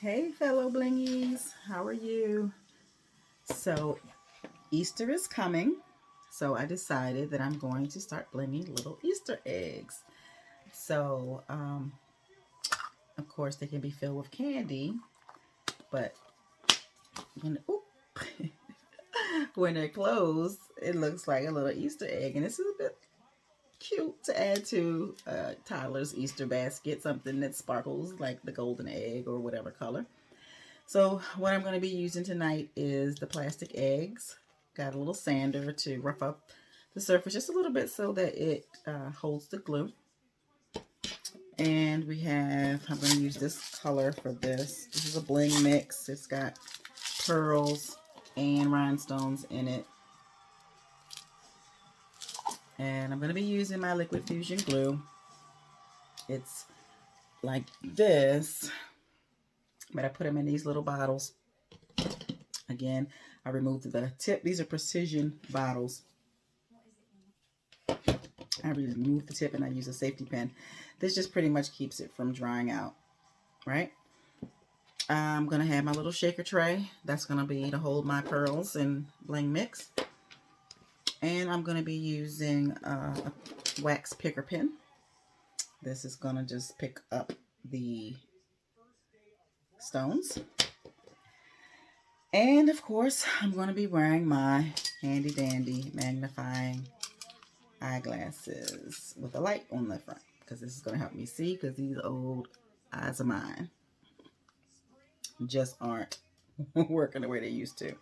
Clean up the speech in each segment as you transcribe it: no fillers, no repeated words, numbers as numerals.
Hey fellow blingies, how are you? So Easter is coming, so I decided that I'm going to start blinging little Easter eggs. So of course they can be filled with candy, but when oop, when they're closed, it looks like a little Easter egg, and this is a bit cute to add to toddler's Easter basket, something that sparkles like the golden egg or whatever color. So what I'm going to be using tonight is the plastic eggs. Got a little sander to rough up the surface just a little bit so that it holds the glue. And I'm going to use this color for this. This is a bling mix. It's got pearls and rhinestones in it. And I'm going to be using my liquid fusion glue. It's like this, but I put them in these little bottles. Again, I removed the tip. These are precision bottles. I removed the tip and I use a safety pin. This just pretty much keeps it from drying out, right? I'm going to have my little shaker tray. That's going to be to hold my pearls and bling mix. And I'm going to be using a wax picker pin. This is going to just pick up the stones. And of course, I'm going to be wearing my handy dandy magnifying eyeglasses with a light on the front, because this is going to help me see, because these old eyes of mine just aren't working the way they used to.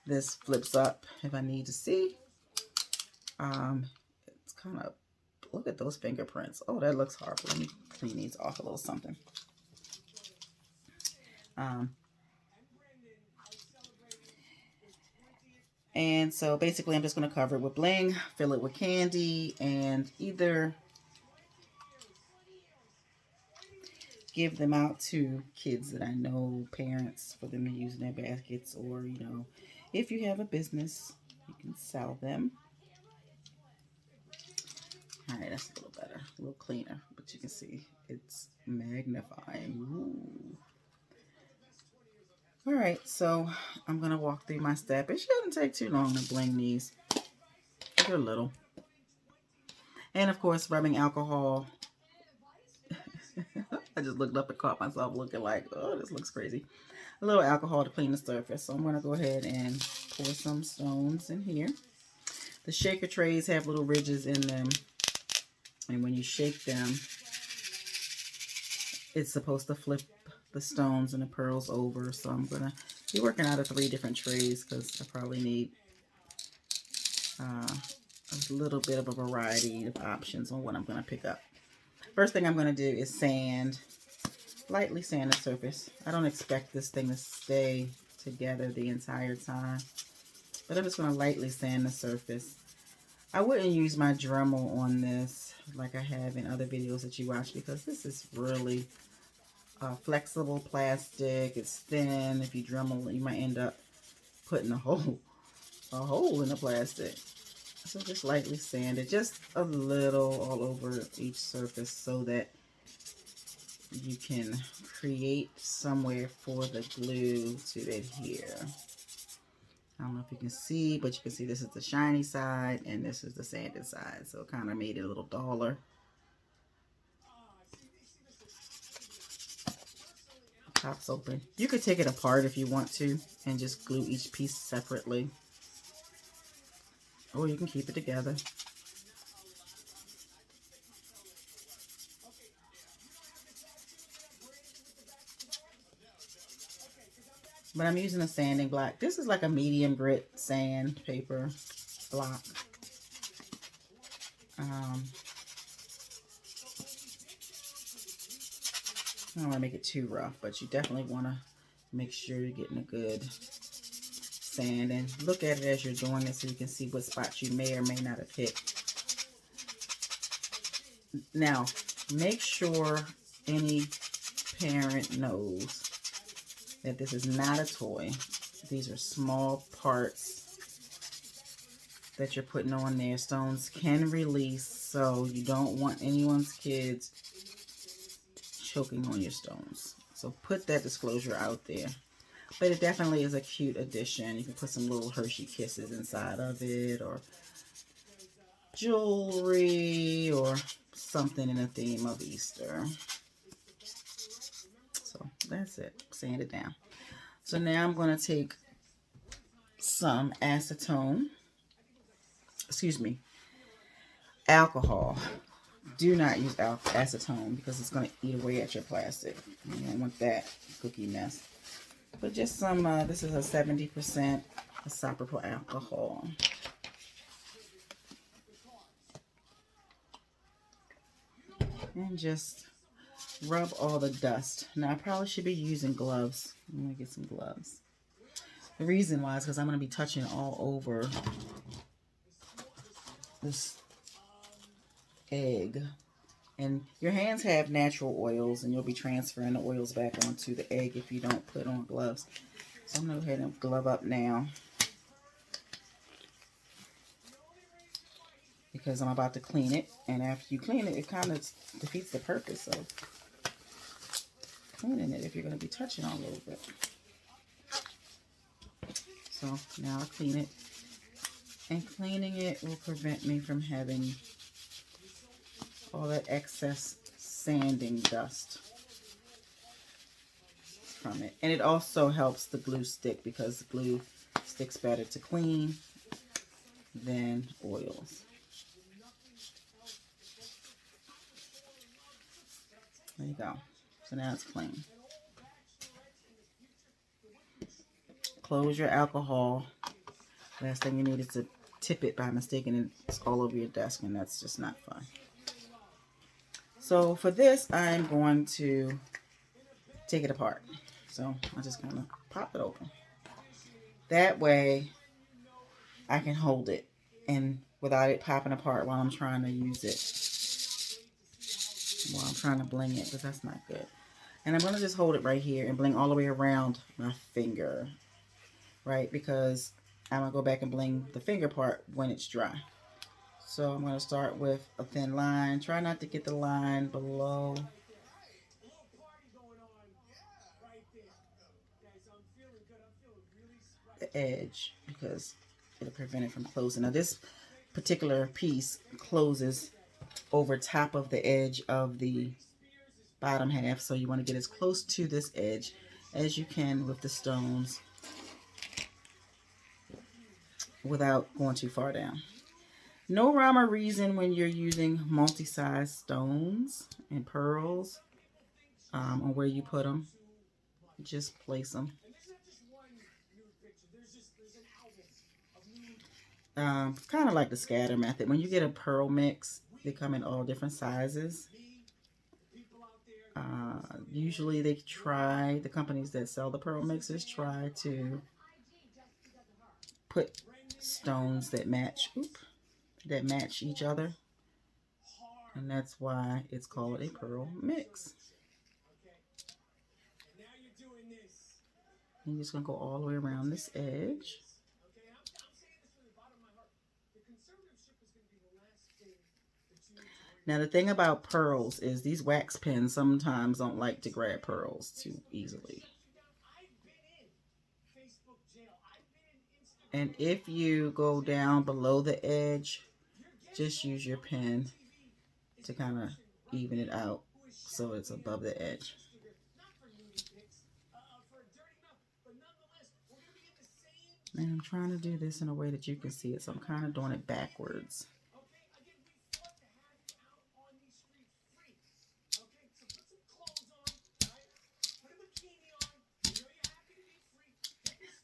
This flips up if I need to see. It's kind of, look at those fingerprints. Oh, that looks horrible. Let me clean these off a little something. And so basically I'm just going to cover it with bling, fill it with candy, and either give them out to kids that I know, parents, for them to use in their baskets, or, you know, if you have a business, you can sell them. All right, that's a little better, a little cleaner, but you can see it's magnifying. Ooh. All right, so I'm going to walk through my step. It shouldn't take too long to bling these. They're little. And of course, rubbing alcohol. I just looked up and caught myself looking like, oh, this looks crazy. A little alcohol to clean the surface. So I'm going to go ahead and pour some stones in here. The shaker trays have little ridges in them. And when you shake them, it's supposed to flip the stones and the pearls over. So I'm going to be working out of 3 different trays, because I probably need a little bit of a variety of options on what I'm going to pick up. First thing I'm going to do is sand, lightly sand the surface. I don't expect this thing to stay together the entire time, but I'm just going to lightly sand the surface. I wouldn't use my Dremel on this like I have in other videos that you watch, because this is really flexible plastic. It's thin. If you Dremel, you might end up putting a hole in the plastic. So just lightly sand it, just a little all over each surface, so that you can create somewhere for the glue to adhere. I don't know if you can see, but you can see this is the shiny side and this is the sanded side. So it kind of made it a little duller. Pops open. You could take it apart if you want to and just glue each piece separately. Or you can keep it together. But I'm using a sanding block. This is like a medium grit sandpaper block. I don't want to make it too rough, but you definitely want to make sure you're getting a good sand. And look at it as you're doing it so you can see what spots you may or may not have hit. Now, make sure any parent knows that this is not a toy. These are small parts that you're putting on there. Stones can release, so you don't want anyone's kids choking on your stones. So put that disclosure out there. But it definitely is a cute addition. You can put some little Hershey Kisses inside of it, or jewelry, or something in the theme of Easter. So that's it. Sand it down. So now I'm going to take some alcohol. Do not use acetone because it's going to eat away at your plastic. You don't want that cookie mess. But just some, this is a 70% isopropyl alcohol. And just rub all the dust. Now I probably should be using gloves. I'm going to get some gloves. The reason why is because I'm going to be touching all over this egg. And your hands have natural oils, and you'll be transferring the oils back onto the egg if you don't put on gloves. So I'm going to go ahead and glove up now, because I'm about to clean it. And after you clean it, it kind of defeats the purpose of cleaning it if you're going to be touching all over it. So now I clean it. And cleaning it will prevent me from having all that excess sanding dust from it. And it also helps the glue stick, because the glue sticks better to clean than oils. There you go. So now it's clean. Close your alcohol. Last thing you need is to tip it by mistake and it's all over your desk, and that's just not fun. So for this, I'm going to take it apart. So I just kind of pop it open. That way I can hold it and without it popping apart while I'm trying to use it. While I'm trying to bling it, because that's not good. And I'm going to just hold it right here and bling all the way around my finger. Right? Because I'm going to go back and bling the finger part when it's dry. So I'm going to start with a thin line. Try not to get the line below the edge, because it'll prevent it from closing. Now this particular piece closes over top of the edge of the bottom half, so you want to get as close to this edge as you can with the stones without going too far down. No rhyme or reason when you're using multi-size stones and pearls on where you put them. Just place them. Kind of like the scatter method. When you get a pearl mix, they come in all different sizes. Usually the companies that sell the pearl mixes try to put stones that match each other. And that's why it's called a pearl mix. And you're just going to go all the way around this edge. Now the thing about pearls is these wax pens sometimes don't like to grab pearls too easily. And if you go down below the edge, just use your pen to kind of even it out so it's above the edge. And I'm trying to do this in a way that you can see it, so I'm kind of doing it backwards.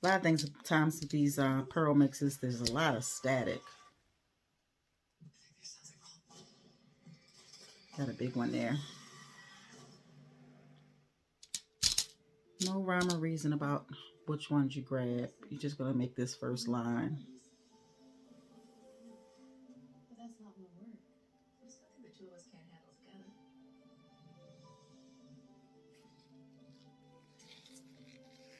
A lot of things, sometimes with these pearl mixes, there's a lot of static. Got a big one there. No rhyme or reason about which ones you grab. You're just going to make this first line. But that's not what work. There's nothing the two of us can't handle together.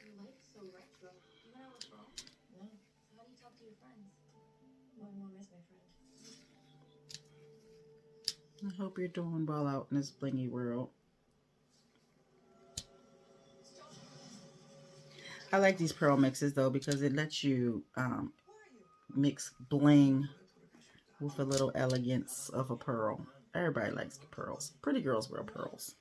Your life's so retro. You went out with Bro? No. So how do you talk to your friends? My mom is my friend. I hope you're doing well out in this blingy world. I like these pearl mixes though because it lets you mix bling with a little elegance of a pearl. Everybody likes the pearls. Pretty girls wear pearls.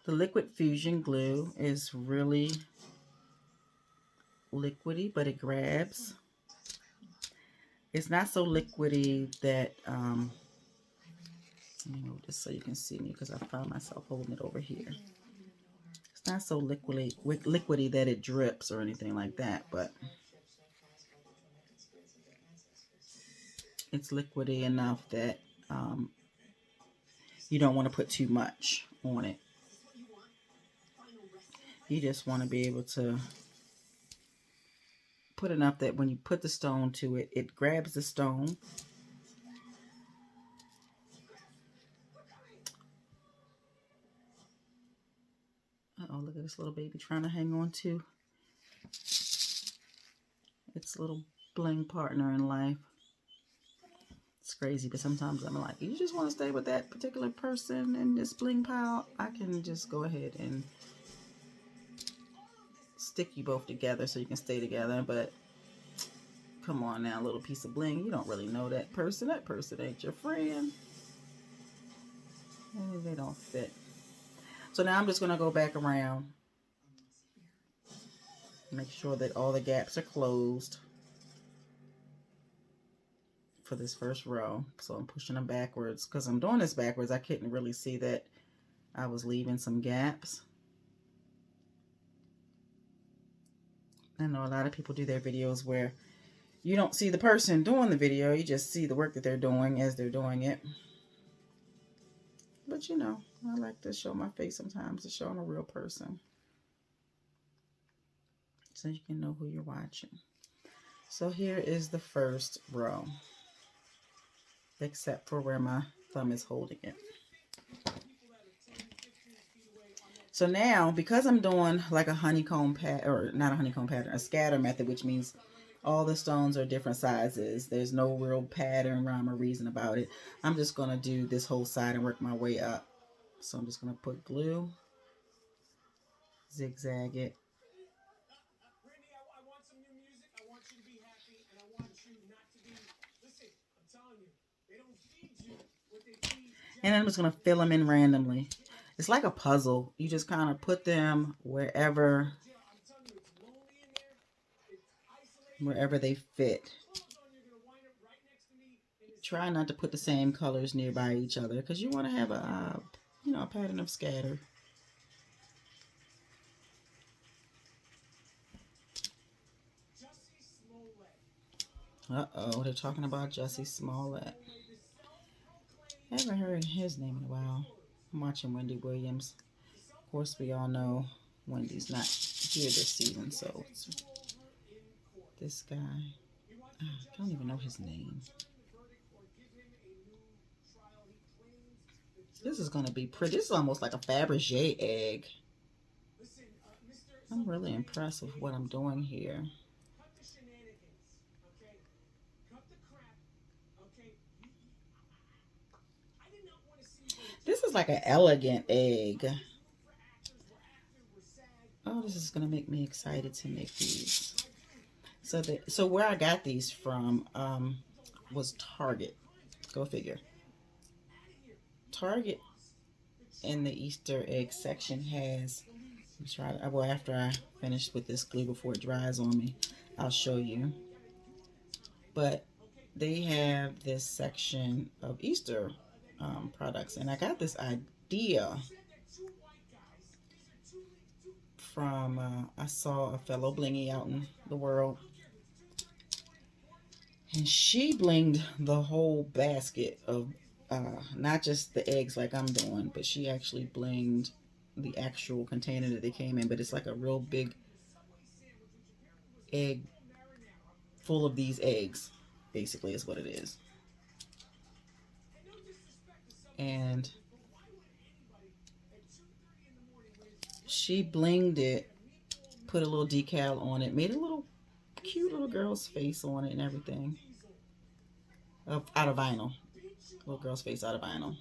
The liquid fusion glue is really liquidy, but it grabs. It's not so liquidy that, let me move this so you can see me because I found myself holding it over here. It's not so liquidy that it drips or anything like that, but it's liquidy enough that you don't want to put too much on it. You just want to be able to put enough that when you put the stone to it, it grabs the stone. Uh-oh, look at this little baby trying to hang on to its little bling partner in life. It's crazy, but sometimes I'm like, you just want to stay with that particular person in this bling pile? I can just go ahead and stick you both together so you can stay together, but come on now, little piece of bling. You don't really know that person. That person ain't your friend. Maybe they don't fit. So now I'm just going to go back around. Make sure that all the gaps are closed for this first row. So I'm pushing them backwards. Because I'm doing this backwards, I couldn't really see that I was leaving some gaps. I know a lot of people do their videos where you don't see the person doing the video. You just see the work that they're doing as they're doing it. But you know, I like to show my face sometimes to show I'm a real person. So you can know who you're watching. So here is the first row. Except for where my thumb is holding it. So now, because I'm doing like a honeycomb pattern, or not a honeycomb pattern, a scatter method, which means all the stones are different sizes. There's no real pattern, rhyme, or reason about it. I'm just going to do this whole side and work my way up. So I'm just going to put glue, zigzag it. And I'm just going to fill them in randomly. It's like a puzzle. You just kind of put them wherever they fit. Try not to put the same colors nearby each other because you want to have a pattern of scatter. Uh-oh, they're talking about Jussie Smollett. I haven't heard his name in a while. I'm watching Wendy Williams. Of course, we all know Wendy's not here this season, so it's this guy. I don't even know his name. This is going to be pretty. This is almost like a Fabergé egg. I'm really impressed with what I'm doing here. This is like an elegant egg. Oh, this is going to make me excited to make these. So where I got these from was Target. Go figure. Target in the Easter egg section has, after I finish with this glue before it dries on me, I'll show you. But they have this section of Easter products, and I got this idea from, I saw a fellow blingy out in the world, and she blinged the whole basket of not just the eggs like I'm doing, but she actually blinged the actual container that they came in. But it's like a real big egg full of these eggs, basically is what it is. And she blinged it, put a little decal on it, made a little cute little girl's face on it and everything. out of vinyl. Little girl's face out of vinyl.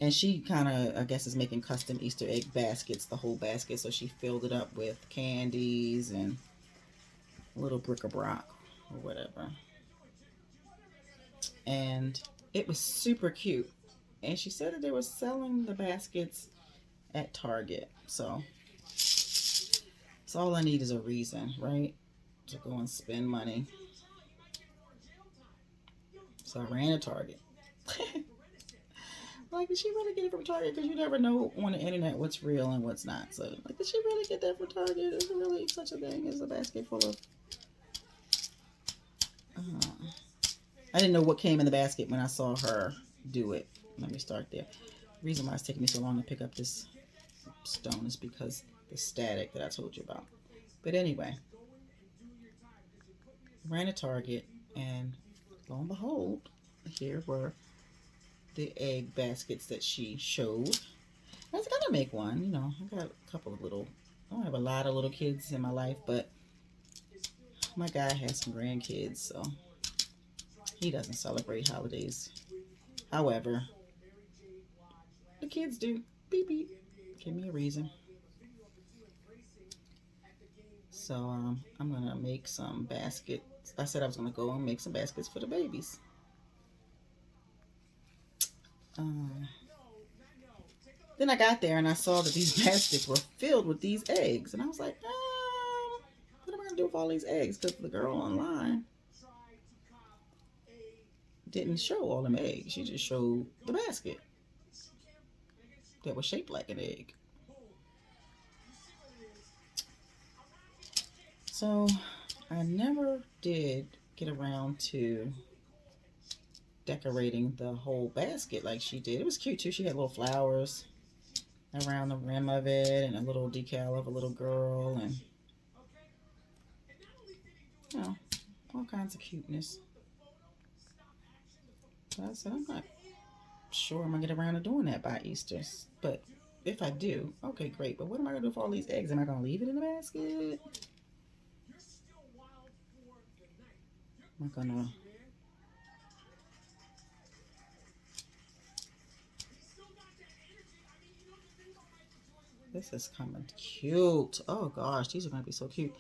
And she kind of, I guess, is making custom Easter egg baskets, the whole basket. So she filled it up with candies and little bric-a-brac or whatever. And it was super cute. And she said that they were selling the baskets at Target. So all I need is a reason, right? To go and spend money. So I ran to Target. Like, did she really get it from Target? Because you never know on the internet what's real and what's not. So, like, did she really get that from Target? Is there really such a thing as a basket full of... I didn't know what came in the basket when I saw her do it. Let me start there. The reason why it's taking me so long to pick up this stone is because the static that I told you about. But anyway, ran to Target, and lo and behold, here were the egg baskets that she showed. I was gonna make one, you know. I got a couple of little, I don't have a lot of little kids in my life, but my guy has some grandkids, so he doesn't celebrate holidays. However, the kids do. Beep beep. Give me a reason. So I'm gonna make some baskets. I said I was gonna go and make some baskets for the babies. Then I got there and I saw that these baskets were filled with these eggs, and I was like, what am I gonna do with all these eggs? Because the girl online didn't show all them eggs. She just showed the basket that was shaped like an egg. So I never did get around to decorating the whole basket like she did. It was cute too. She had little flowers around the rim of it and a little decal of a little girl and, you know, all kinds of cuteness. So I said, I'm not sure I'm going to get around to doing that by Easter. But if I do, okay, great. But what am I going to do for all these eggs? Am I going to leave it in the basket? Am I going to... This is coming cute. Oh gosh, these are going to be so cute.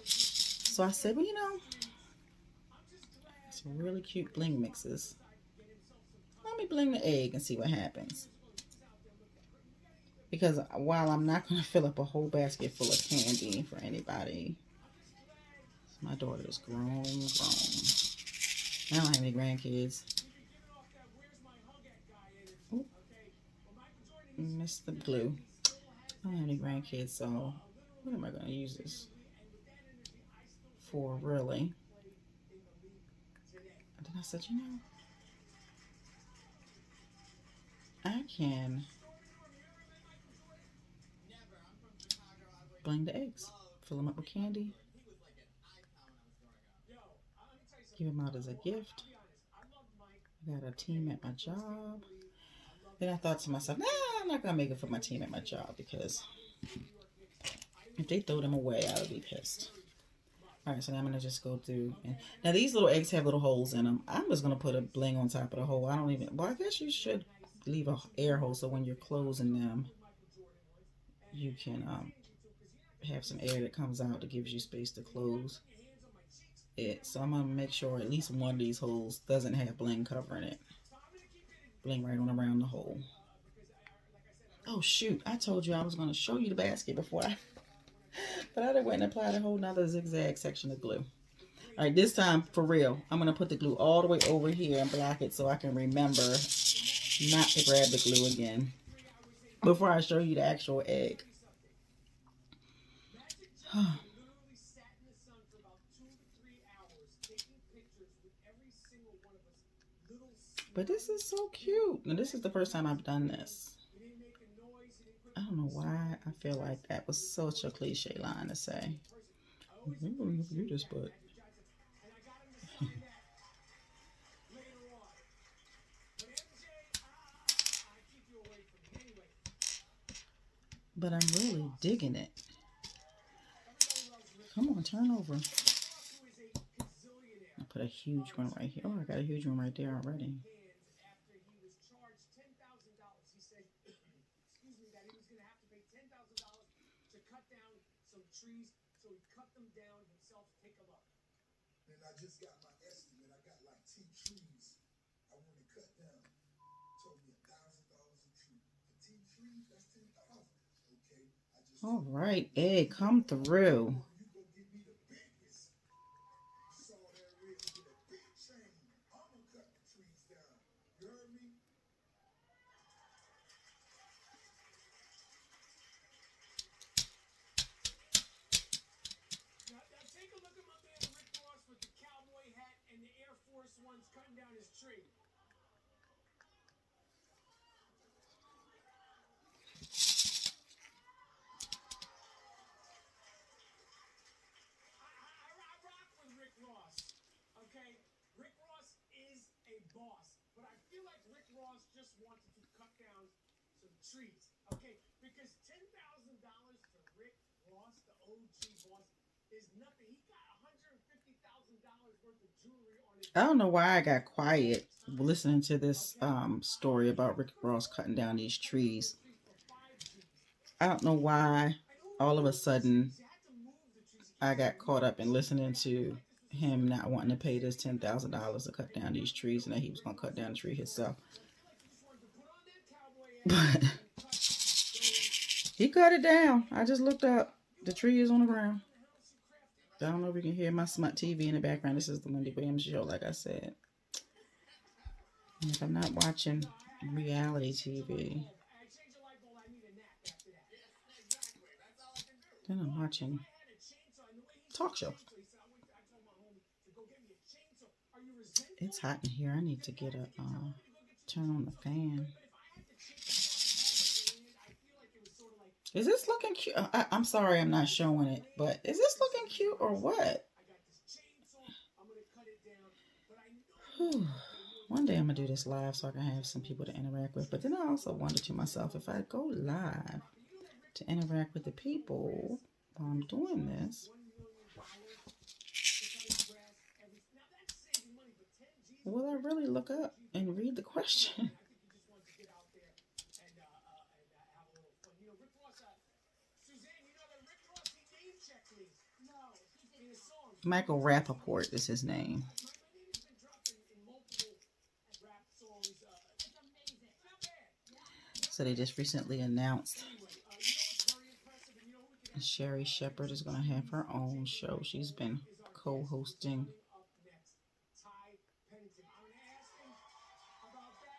So I said, well, you know, some really cute bling mixes. Let me bling the egg and see what happens. Because while I'm not going to fill up a whole basket full of candy for anybody, my daughter is grown. I don't have any grandkids. Ooh, missed the glue. I don't have any grandkids, so what am I going to use this for, really? And then I said, you know, I can bling the eggs, fill them up with candy, give them out as a gift. I got a team at my job. Then I thought to myself, nah, I'm not going to make it for my team at my job, because if they throw them away, I would be pissed. All right, so now I'm going to just go through. And now these little eggs have little holes in them. I'm just going to put a bling on top of the hole. I don't even, well, I guess you should leave a air hole so when you're closing them, you can have some air that comes out that gives you space to close it. So I'm going to make sure at least one of these holes doesn't have bling covering it. Bling right on around the hole. Oh shoot, I told you I was going to show you the basket before but I went and applied a whole nother zigzag section of glue. All right, this time for real, I'm going to put the glue all the way over here and block it so I can remember not to grab the glue again before I show you the actual egg. But this is so cute. And this is the first time I've done this. I don't know why I feel like that was such a cliche line to say. You just put. But I'm really digging it. Come on, turn over. I'll put a huge one right here. Oh, I got a huge one right there already. And I just got my estimate. I got like 10 trees I want to cut down. Told me $1,000 a tree. For 10 trees, that's 10,000. Okay, I just. All right, Egg, come through. You go get me the biggest saw there is with a big chain. I'm gonna cut the trees down. You heard me? Now take a look at my man Rick Ross with the cowboy hat and the Air Force Ones cutting down his tree. I rock with Rick Ross. Okay, Rick Ross is a boss, but I feel like Rick Ross just wanted to cut down some trees. Okay, because $10,000 to Rick Ross, the OG boss, is nothing. He got $150,000 worth of jewelry on his. I don't know why I got quiet listening to this story about Rick Ross cutting down these trees. I don't know why all of a sudden I got caught up in listening to him not wanting to pay this $10,000 to cut down these trees and that he was going to cut down the tree himself. But he cut it down. I just looked up. The tree is on the ground. I don't know if you can hear my smart TV in the background. This is the Wendy Williams show, like I said. And if I'm not watching reality TV, then I'm watching talk show. It's hot in here. I need to get a turn on the fan. Is this looking cute? I'm sorry I'm not showing it, but is this looking cute or what? Whew. One day I'm going to do this live so I can have some people to interact with. But then I also wonder to myself, if I go live to interact with the people while I'm doing this, will I really look up and read the question? Michael Rappaport is his name. So they just recently announced Sherry Shepherd is going to have her own show. She's been co-hosting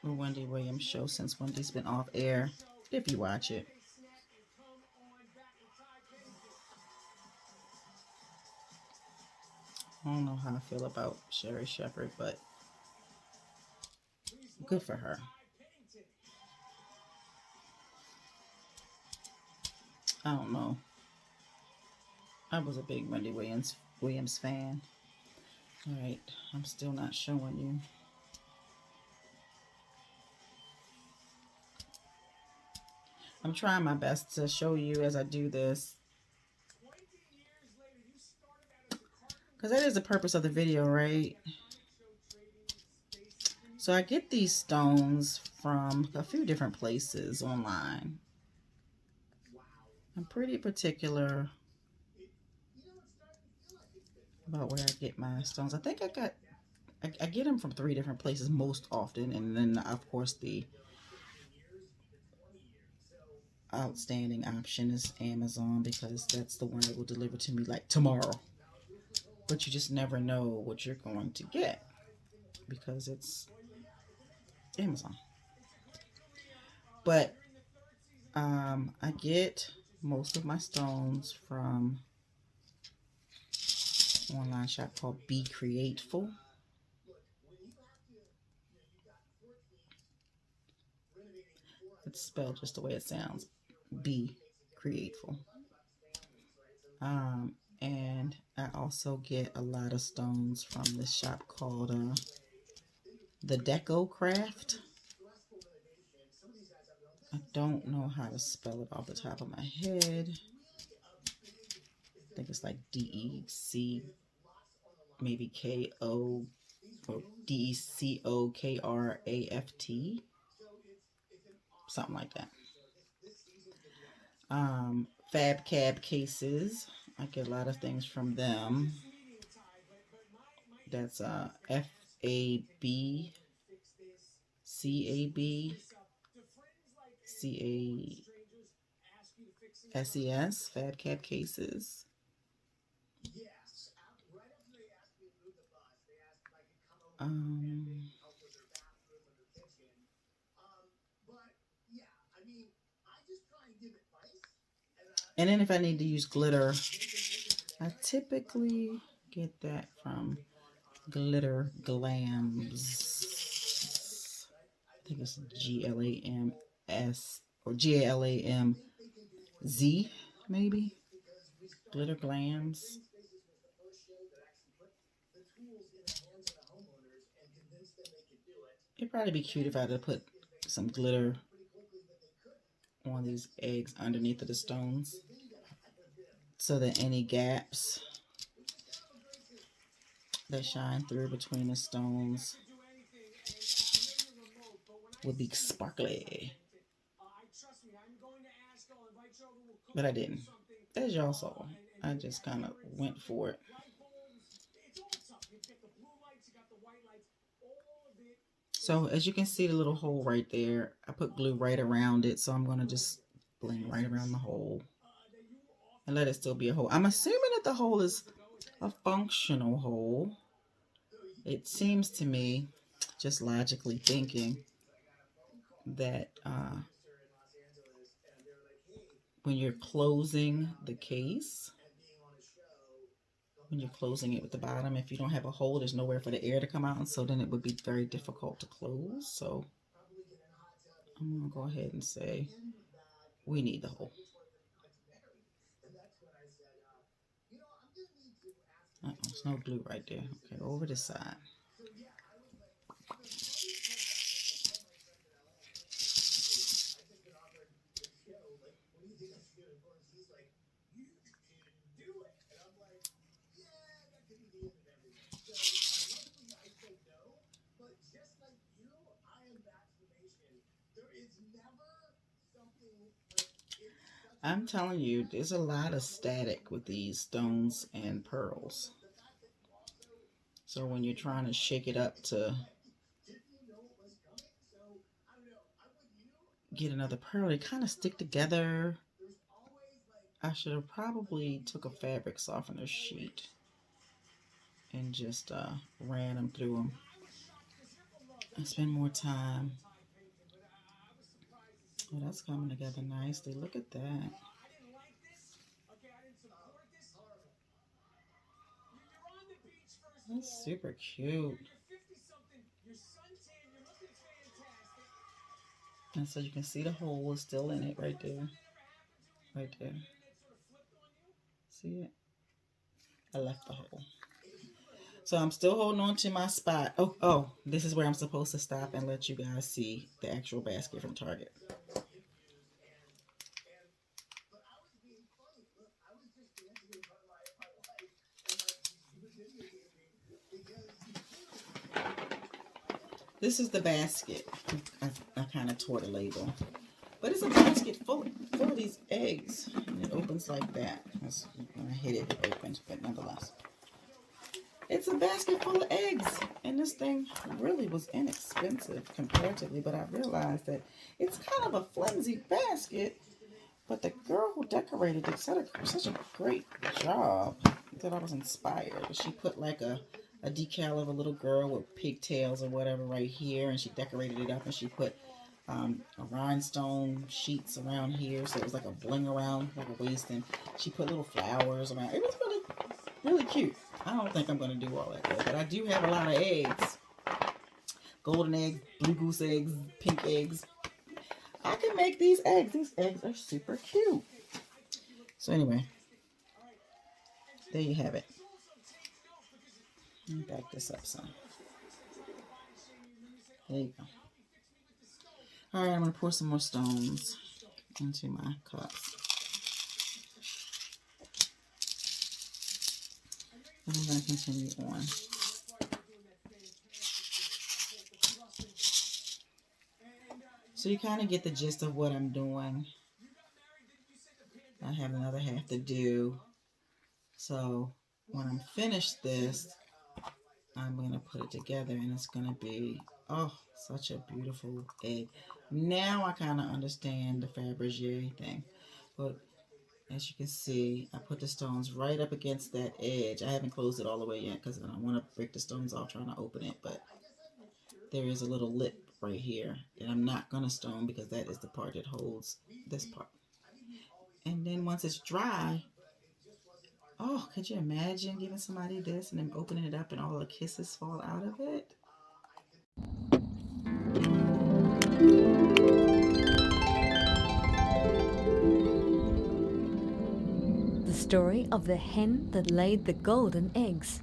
the Wendy Williams show since Wendy's been off air, if you watch it. I don't know how I feel about Sherry Shepherd, but good for her. I don't know. I was a big Wendy Williams fan. All right, I'm still not showing you. I'm trying my best to show you as I do this, because that is the purpose of the video, right? So I get these stones from a few different places online. I'm pretty particular about where I get my stones. I think I get them from 3 different places most often, and then of course the outstanding option is Amazon, because that's the one that will deliver to me like tomorrow. But you just never know what you're going to get because it's Amazon. But I get most of my stones from an online shop called Be Createful. It's spelled just the way it sounds. Be Createful. And I also get a lot of stones from this shop called The Deco Craft. I don't know how to spell it off the top of my head. I think it's like DEC maybe K-O or DECOKRAFT, something like that. Fab Cab cases. I get a lot of things from them. That's FAB, CAB, CASES, Fab Cab cases. Yes. Right after they asked me to move the bus, they asked if I could come over and maybe help with their bathroom or their kitchen. But yeah, I mean, I just try and give advice. And then if I need to use glitter, I typically get that from Glitter Glams. I think it's GLAMS or GALAMZ, maybe. Glitter Glams. It'd probably be cute if I had to put some glitter on these eggs underneath of the stones, so that any gaps that shine through between the stones would be sparkly. But I didn't. As y'all saw, I just kind of went for it. So as you can see the little hole right there, I put glue right around it, so I'm going to just bling right around the hole and let it still be a hole. I'm assuming that the hole is a functional hole. It seems to me, just logically thinking, that when you're closing the case, when you're closing it with the bottom, if you don't have a hole, there's nowhere for the air to come out, and so then it would be very difficult to close. So I'm going to go ahead and say we need the hole. There's no glue right there. Okay, over this side. I'm telling you, there's a lot of static with these stones and pearls. So when you're trying to shake it up to get another pearl, they kind of stick together. I should have probably took a fabric softener sheet and just ran them through them and spend more time. Oh, that's coming together nicely. Look at that. That's super cute. And so you can see the hole is still in it right there. Right there. See it? I left the hole. So I'm still holding on to my spot. Oh, this is where I'm supposed to stop and let you guys see the actual basket from Target. This is the basket. I kind of tore the label. But it's a basket full of these eggs. And it opens like that. When I hit it, it opens, but nonetheless. It's a basket full of eggs. And this thing really was inexpensive comparatively. But I realized that it's kind of a flimsy basket. But the girl who decorated it did such a great job that I was inspired. She put like a decal of a little girl with pigtails or whatever right here. And she decorated it up, and she put a rhinestone sheets around here, so it was like a bling around, like a waist, and she put little flowers around. It was really, really cute. I don't think I'm going to do all that though, but I do have a lot of eggs. Golden eggs, blue goose eggs, pink eggs. I can make these eggs. These eggs are super cute. So anyway, there you have it. Let me back this up some. There you go. Alright, I'm going to pour some more stones into my cups. But I'm going to continue on. So you kind of get the gist of what I'm doing. I have another half to do. So when I'm finished this, I'm going to put it together and it's going to be, oh, such a beautiful egg. Now I kind of understand the Fabergé thing. But as you can see, I put the stones right up against that edge. I haven't closed it all the way yet because I don't want to break the stones off trying to open it. But there is a little lip right here that I'm not going to stone because that is the part that holds this part. And then once it's dry, oh, could you imagine giving somebody this and then opening it up and all the kisses fall out of it? The story of the hen that laid the golden eggs.